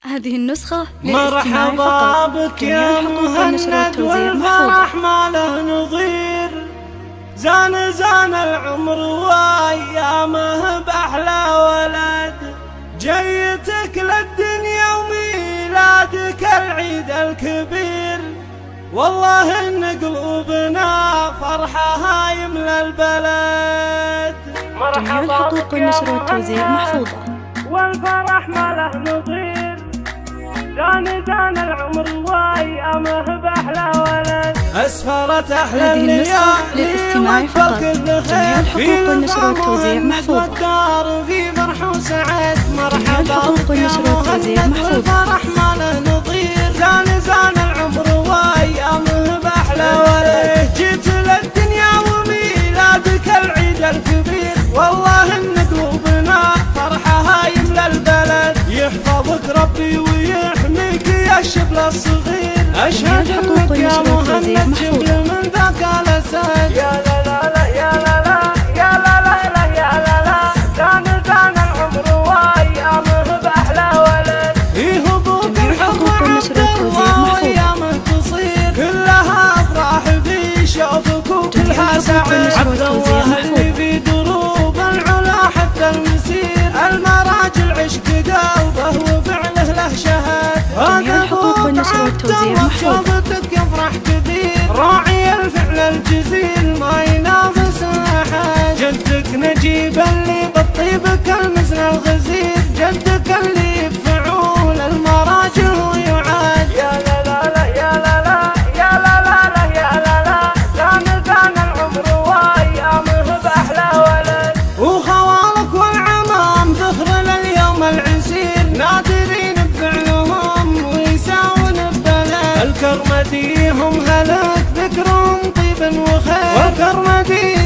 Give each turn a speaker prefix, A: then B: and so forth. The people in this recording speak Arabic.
A: هذه النسخة
B: مرحبا بك يا مهند والفرح ما له نظير. زان العمر وايامه باحلى ولد، جيتك للدنيا وميلادك العيد الكبير. والله ان قلوبنا فرحها يملى البلد.
A: جميع الحقوق والنشر والتوزيع محفوظة
B: والفرح ما له نظير. زان العمر وايامه باحلى ولد، اسفرت احلى
A: هذه النسخة للاستماع فقط. جميع الحقوق والنشر والتوزيع محفوظة.
B: في فرح وسعد.
A: جميع الحقوق والنشر والتوزيع محفوظة.
B: والفرح ما له نظير. زان العمر وايامه باحلى ولد، جيت للدنيا وميلادك العيد الكبير. والله ان قلوبنا فرحها يملى البلد، يحفظك ربي ويحميك يا الشبل الصغير. اشهد انك يا مهند شبل من ذاك الاسد. يا لا لا لا يا لا لا يا لا لا لا يا لا لا. زان العمر وايامه باحلى ولد، يهبوك الحب عبد الله وايامه تصير كلها افراح في شوفك وكلها سعيد. عبد الله اللي في دروب العلا حتى المسير، المراجل عشق قلبه وفعله له شهد.
A: جميع الحقوق والنشر والتوزيع محفوظة.
B: شوفتك يفرح كثير، راعي الفعل الجزيل ما ينافس احد. جدك نجيب اللي بالطيب كالمزن الغزير، جدك اللي بفعول المراجل ويعاد. يا لا لا لا يا لا لا يا لا لا لا يا لا لا. زان العمر وايامه باحلى ولد، وخوالك والعمام ذخر لليوم العسير. نادرين بفعلهم ويساون ببلد، الكرمدي هم هلك ذكرهم طيب وخير. والكرمدي